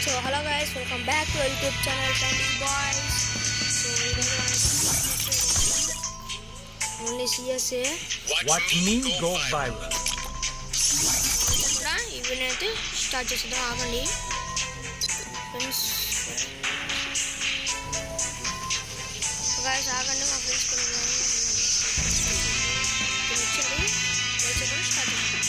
So hello guys, welcome back to our YouTube channel Candy Boys. So only CSA. Watch me go viral. కూడా event అయితే start చేద్దాం ఆగండి friends. Guys ఆగండి, మా friends కొన్ని వచ్చారు స్టార్ట్ చేద్దాం.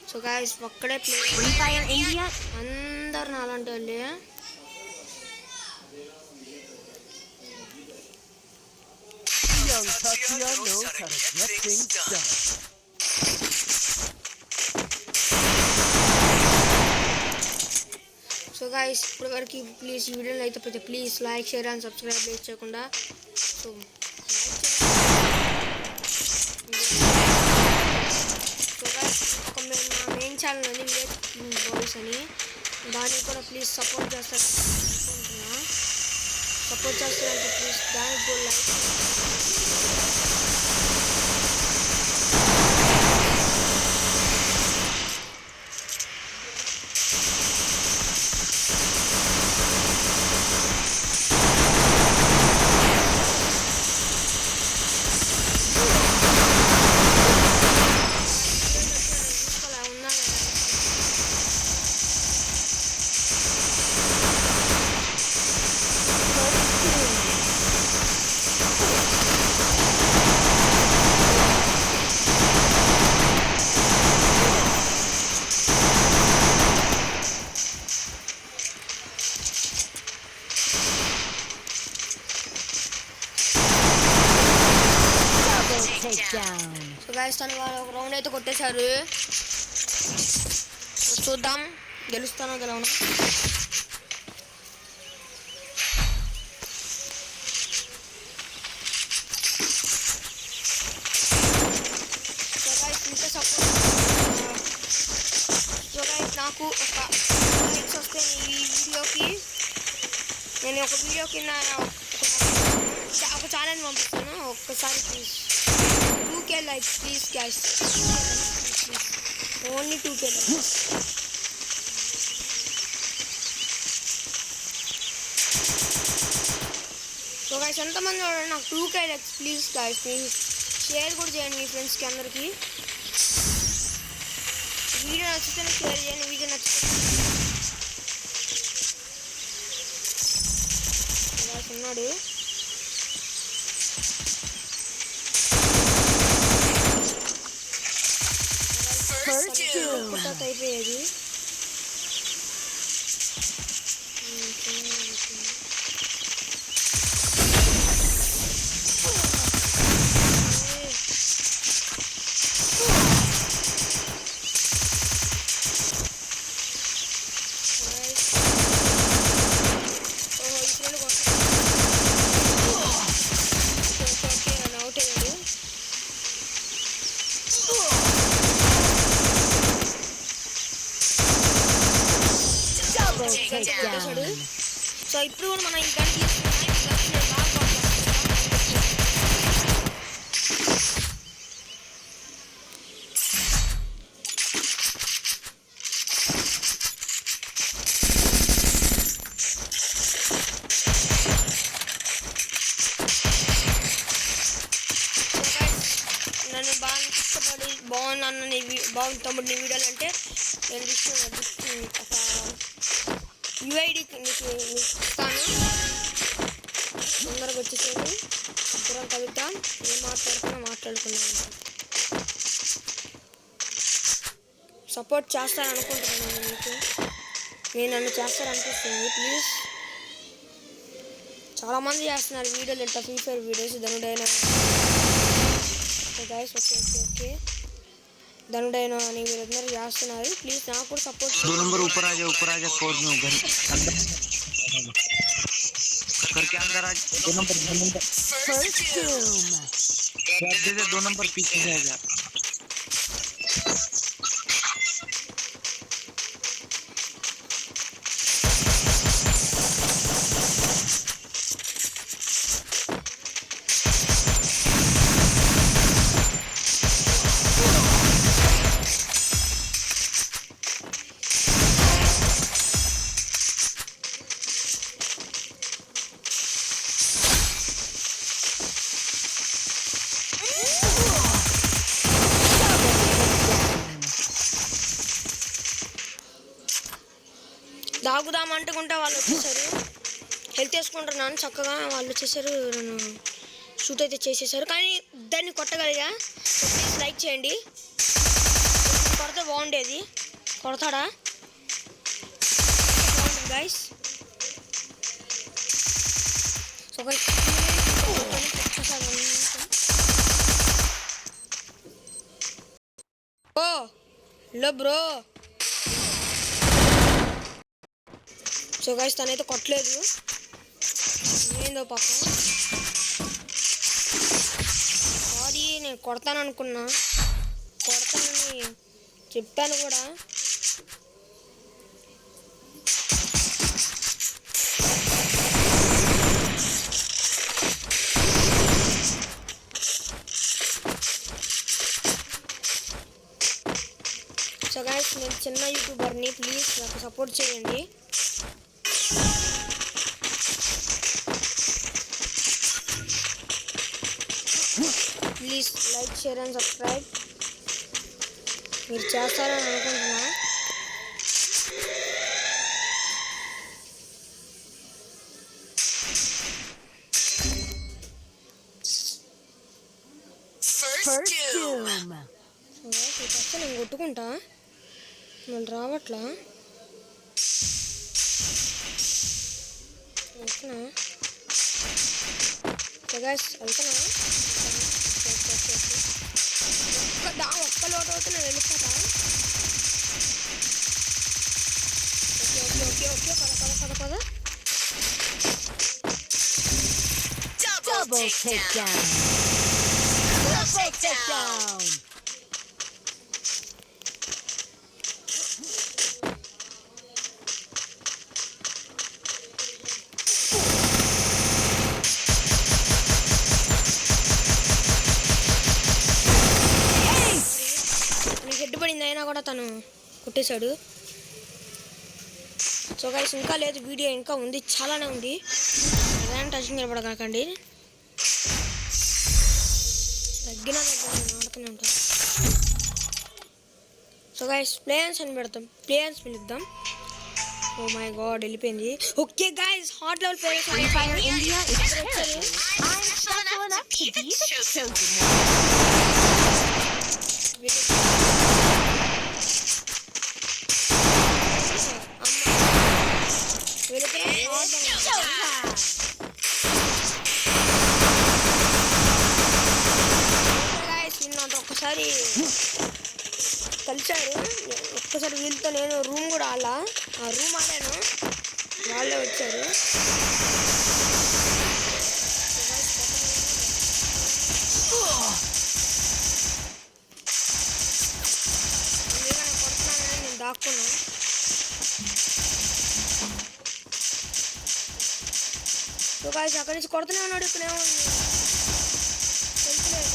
సో గాయస్ ఒక్కడే ప్లే ఇండియా అందరు నాలంటి వాళ్ళే. Young Tatsuya knows how to get things done. So guys ఇప్పటి వరకు ప్లీజ్ ఈ వీడియోలో అయితే please like share and subscribe చేయకుండా సో ఒక మా మెయిన్ ఛానల్ ఉంది విలేజ్ బాయ్స్ అని, దానికి కూడా ప్లీజ్ సపోర్ట్ చేస్తారు అనుకుంటున్నా. సపోర్ట్ చేస్తారంటే ప్లీజ్ దానికి కూడా లైక్ సో గైస్ తను వాళ్ళు ఒక రౌండ్ అయితే కొట్టేశారు. చూద్దాం గెలుస్తానో గెలవను. సో గైస్ ఇంకా సపోర్ట్. సో గైస్ నాకు ఒక లైక్స్ వస్తే ఈ వీడియోకి నేను ఒక వీడియో కింద ఒక ఛానల్ పంపిస్తాను. ఒక్కసారి please 2K likes please guys, only 2K likes. So guys ఎంతమంది నాకు 2K likes please guys, please share కూడా చేయండి మీ ఫ్రెండ్స్కి అందరికీ. వీడియో నచ్చితే షేర్ చేయండి, వీడియో నచ్చితే ఉన్నాడు. అయిపోయేది అవుట్ అయ్యాడు. సో ఇప్పుడు కూడా మనం ఇంకా నన్ను బాగా ఇష్టపడి బాగుంది తమ్ముడు నీ వీడియోలు అంటే నేను ఒక యూఐడి నీకు ఇస్తాను, తొందరగా వచ్చేసేది. ఇద్దరం కలుద్దాం, ఏం మాట్లాడుకున్నాను. సపోర్ట్ చేస్తాననుకుంటున్నాను మీకు, నేను నన్ను చేస్తారనిపిస్తుంది. ప్లీజ్ చాలామంది చేస్తున్నారు వీడియోలు ఎంత ఫ్రీ ఫైర్ వీడియోస్ ధనుడైనా గైస్. ఓకే ధనుడైనా అని వీళ్ళందరూ చేస్తున్నారు. ప్లీజ్ నాకు కూడా సపోర్ట్. 2 नंबर ऊपर आ जा फोर्स में घर करके अंदर आ 2 नंबर दे 2 नंबर पीछे से आ जा. తగ్గుదాం అంటుకుంటే వాళ్ళు వచ్చేసారు. హెల్త్ వేసుకుంటున్నాను చక్కగా, వాళ్ళు వచ్చేసారు, నన్ను షూట్ అయితే చేసేసారు. కానీ దాన్ని కొట్టగలిగా. ప్లీజ్ లైక్ చేయండి. కొడితే బాగుండేది. కొడతాడా? బాగుంటుంది గైస్. సో గైస్ ఓ హలో బ్రో. సో గైస్ తనైతే కొట్టలేదు, ఏందో పాపం. సారీ, నేను కొడతాను అనుకున్నా, కొడతానని చెప్పాను కూడా. సో గైస్ నేను చిన్న యూట్యూబర్ని, ప్లీజ్ నాకు సపోర్ట్ చేయండి. Please like, share and subscribe మీరు చేస్తారని అనుకుంటున్నా. First doom. ఫస్ట్ నేను కొట్టుకుంటా, మళ్ళీ రావట్లా. వెళ్తున్నా గైస్, వెళ్తున్నా. ఒక్క లోటు అవుతే నేను వెళ్ళిపోతా. ఓకే ఓకే ఓకే, పద. Double takedown. Double takedown. Head పడింది అయినా కూడా తను కొట్టేశాడు. సో గైస్ ఇంకా లేదు, వీడియో ఇంకా ఉంది, చాలానే ఉంది. ఏదైనా టచింగ్ నిలబడకండి. తగ్గిన నేను ఆడుతూనే ఉంటాను. సో గైస్ ప్లేయర్స్ అని పెడతాం, ప్లేయర్స్ పిలుద్దాం. ఓ మై గాడ్ వెళ్ళిపోయింది. Okay guys, hot level players Fire India is వచ్చారు. I'm special enough to be the chosen one. ఒక్కసారి కలిశారు, ఒక్కసారి వీళ్ళతో నేను రూమ్ కూడా ఆ రూమ్ ఆడాను, వాళ్ళే వచ్చారు. కొడుతున్నానని నేను దాక్కున్నాను. సో గాయ్స్ అక్కడి నుంచి కొడుతూనే ఉన్నాడు, ఇక్కడే ఉంది తెలుసులేదు.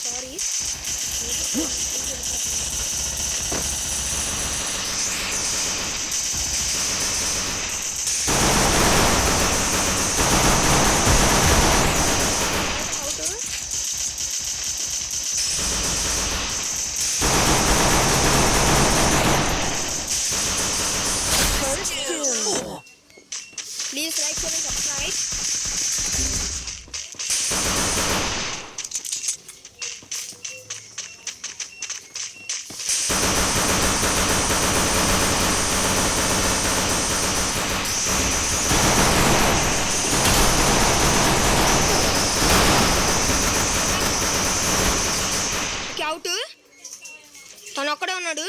సారీ ప్లీజ్ లైక్ చేయండి, సబ్స్క్రైబ్. అవుట్, తను ఒక్కడే ఉన్నాడు.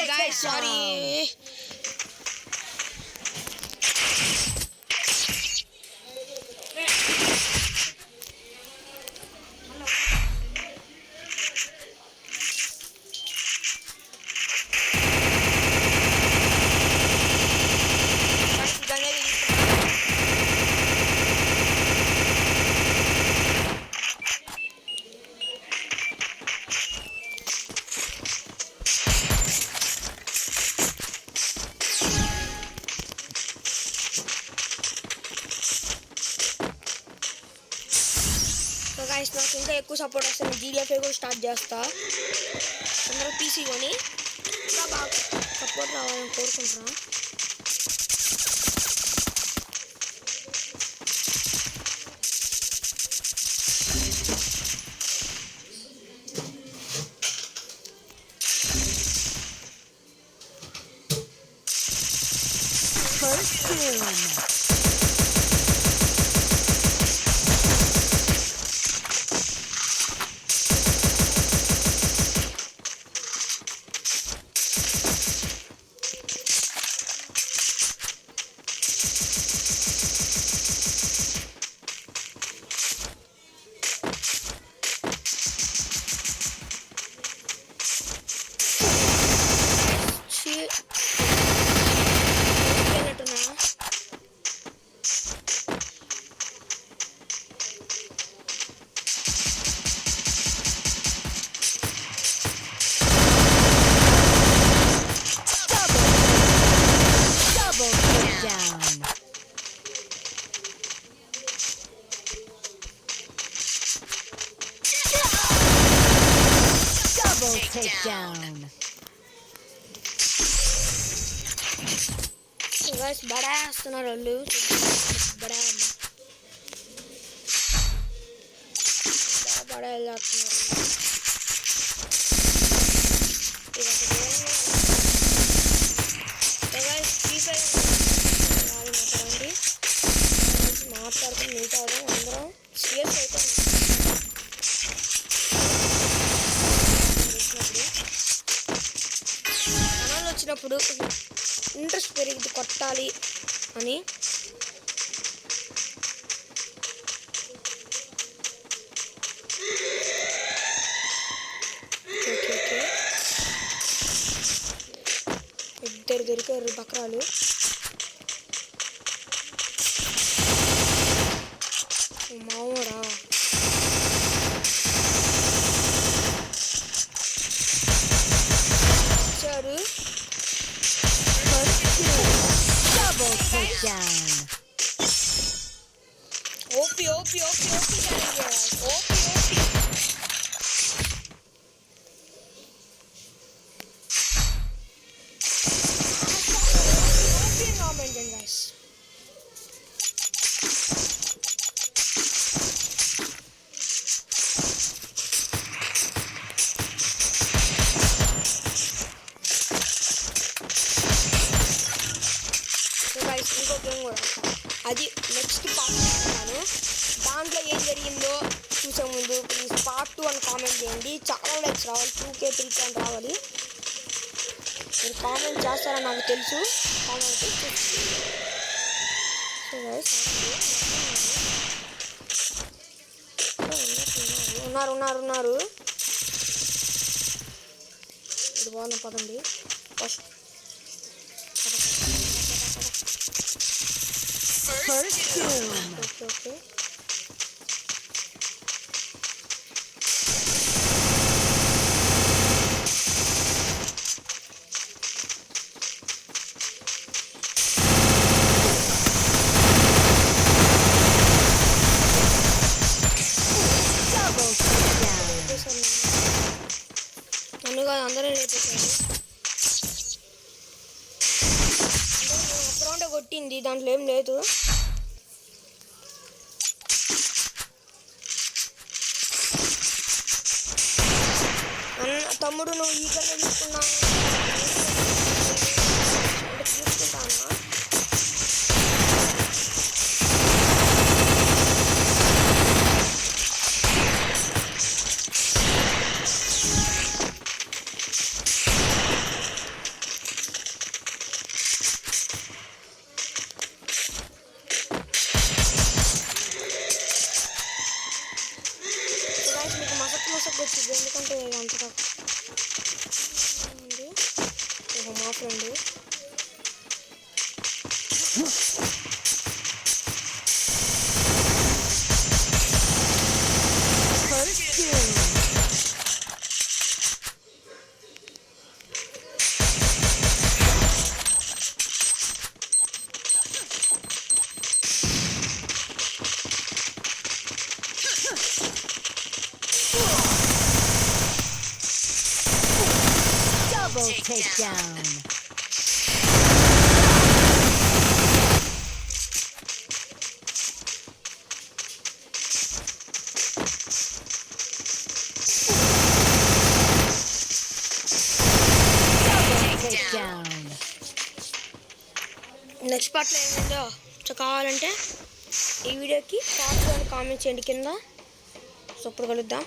Guys, sorry. గైస్ నాకు ఇంకా ఎక్కువ సపోర్ట్ వస్తే నేను జీడిఎఫ్ఐ కూడా స్టార్ట్ చేస్తా. అందరూ పీసీ కొని ఇంకా బాగా సపోర్ట్ రావాలని కోరుకుంటున్నా. First kill. Takedown. Guys, బడేస్తున్నారు వాళ్ళు. బడేస్తున్నారు. మాట్లాడుకుని మిగతా అందరం సీరియస్ అయిపోయింది. ఛానల్ వచ్చినప్పుడు ఇంట్రెస్ట్ పెరిగింది కొట్టాలి అని. ఓకే ఇద్దరు దొరికారు బక్రాలు. మామూరా వచ్చారు. Double takedown. OP OP OP OP OP OP comment guys. ఇంకో గేమ్ కూడా అది నెక్స్ట్ పార్ట్ చేస్తాను. దాంట్లో ఏం జరిగిందో చూసే ముందు ప్లీజ్ పార్ట్ 2 అని కామెంట్ చేయండి. చాలా లైక్స్ రావాలి. 2K 3K అని రావాలి. మీరు కామెంట్ చేస్తారని నాకు తెలుసు. కామెంట్ సో గైస్ ఉన్నారు. ఇది బాగుంది పదండి. First kill. ఓకే నన్ను కాదు అందరూ లేపేశారు. రౌండ్ కొట్టింది దాంట్లో ఏం లేదు. తమ్ముడు నువ్వు ఈ కన్నా తీసుకున్నావు తీసుకుంటానా? మీకు మసక్ వచ్చింది ఎందుకంటే అంతగా మా friend Double takedown. Takedown. Next పార్ట్లో ఏముందో కావాలంటే ఈ వీడియోకి కామెంట్ చేయండి కింద. సో ఇప్పుడు కలుద్దాం.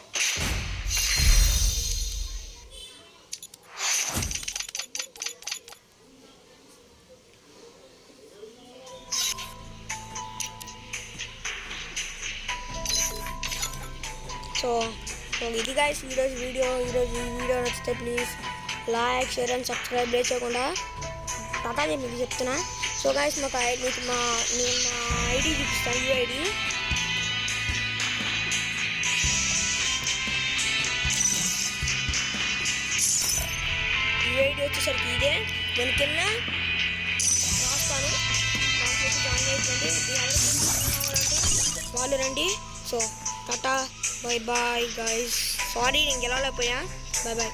సో ఇది గైస్ ఈరోజు వీడియో నచ్చితే please like share and subscribe చేయకుండా టాటా మీకు చెప్తున్నా. సో గైస్ నేను మా ఐడి చూపిస్తాను. ఈ ఐడి వచ్చేసరికి ఇదే. నేను కింద రాస్తాను, దాంట్లో జాయిన్ అయిపోండి. వాళ్ళు రండి. So tata, bye bye guys. Sorry నేను గెలవలేకపోయా. Bye bye.